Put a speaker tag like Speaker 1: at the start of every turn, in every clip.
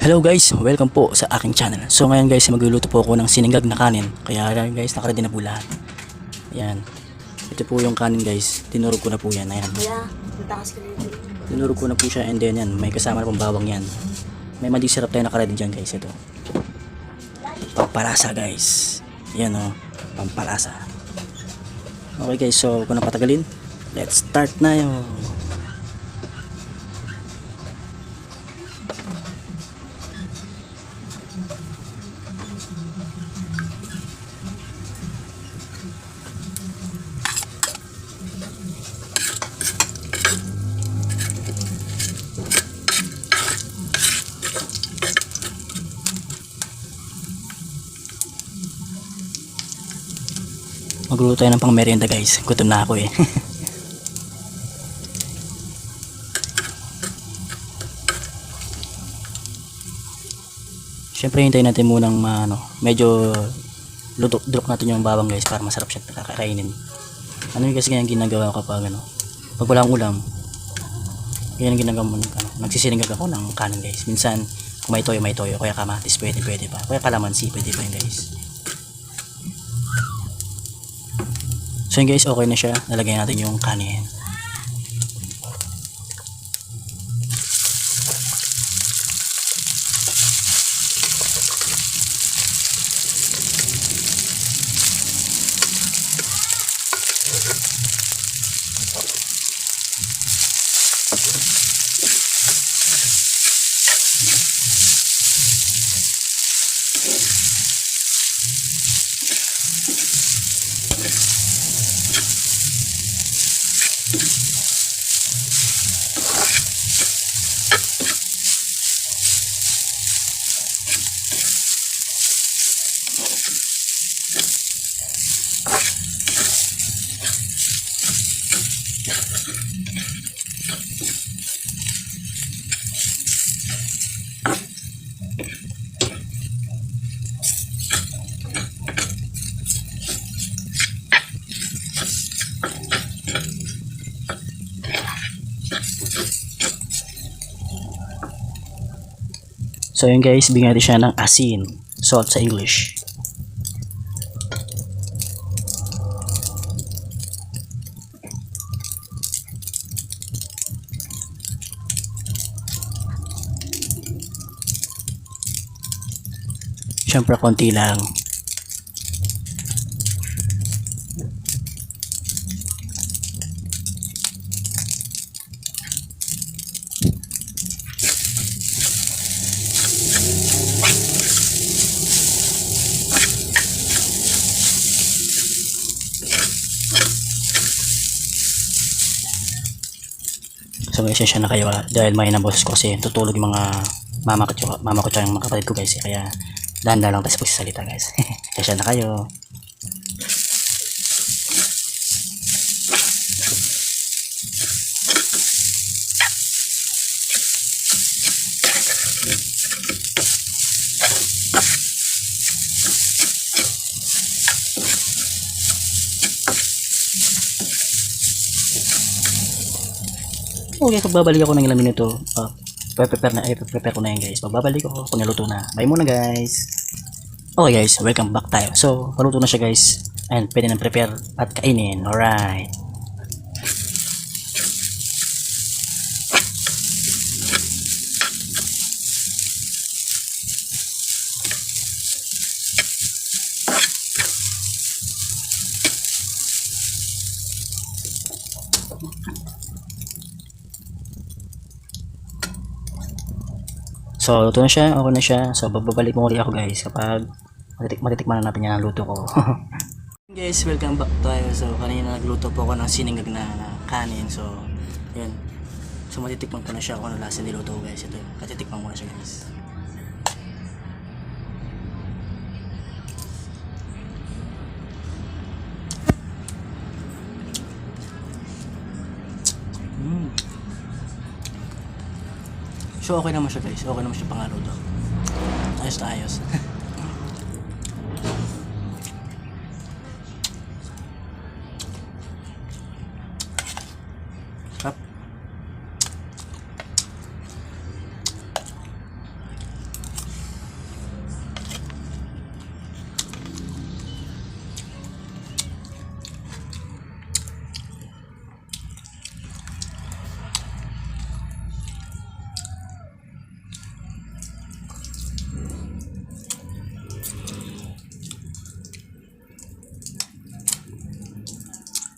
Speaker 1: Hello guys, welcome po sa aking channel. So ngayon guys, magluluto po ako ng siningag na kanin. Kaya guys, nakaready na po lahat. Ayan. Ito po yung kanin guys. Tinurog ko na po yan. Ayan. Tinurog ko na po siya and then yan. May kasama na pong bawang yan. May madi sarap tayo nakaready dyan guys. Ito. Pampalasa guys. Yan o. Pampalasa. Okay guys, so kung napatagalin, let's start na yun. Magluluto tayo ng pang merienda guys. Gutom na ako eh. Siyempre hintayin natin munang medyo drop natin yung bawang guys para masarap siya kakainin. Ano yung kasi ganyan ginagawa ko kapag pag wala akong ulam. Ganyan ginagawa mo nagsisiningag ako ng kanin guys. Minsan kung may toyo, kaya kamatis pwede pa. Kaya kalamansi pwede pa yun guys. So yun guys, okay na siya. Nalagay natin yung kanin. So yun guys, bigyan natin siya ng asin, salt sa English. Siyempre konti lang. So guys, siya na kayo dahil may boses ko kasi tutulog yung mga mama ko tsaka yung mga kapatid ko guys. Kaya dahan-dahan lang tayo sa pagsasalita guys. Siya na kayo. Okay, pagbabalik ako ng ilang minuto, prepare ko na yan guys. Pagbabalik ako kung naluto na. Bye muna guys. Okay guys, welcome back tayo. So, paluto na siya guys. And pwede nang prepare at kainin. Alright. So, luto na siya, okay na siya. So, babalik mo ulit ako guys kapag matitikman na natin yan ang luto ko. Guys, welcome back tayo. So, kanina nagluto po ako ng siningag na kanin. So, yun. So, matitikman ko na siya kung ano lasa niluto ko guys. Ito, katitikman ko na siya guys. So okay naman siya guys, okay naman siya pangaluto. Ayos na ayos. Sarap.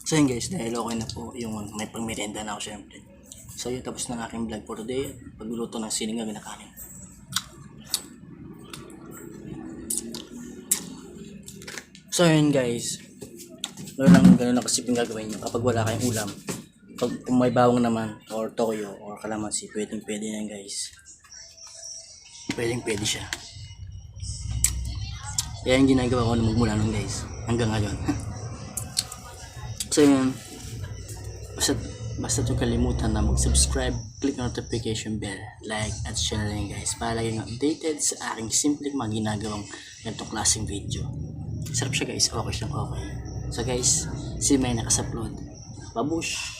Speaker 1: So yun guys, dahil okay na po yung may pangmerienda na ako syempre. So yun, tapos na ang aking vlog for today. Pagluluto ng sinigang na kanin. So yun guys, ganun lang kasiping gagawin nyo kapag wala kayong ulam. Kung may bawang naman or toyo or kalamansi, pwede na yan guys. Pwede siya. Kaya yung ginagawa ko na magmula nun guys, hanggang ngayon. So yun, basta huwag kalimutan na mag-subscribe, click notification bell, like at share rin guys para laging updated sa aking simpleng mga ginagawang ganitong klaseng video. Sarap siya guys, okay siyang okay. So guys, see may nakasupload. Babush!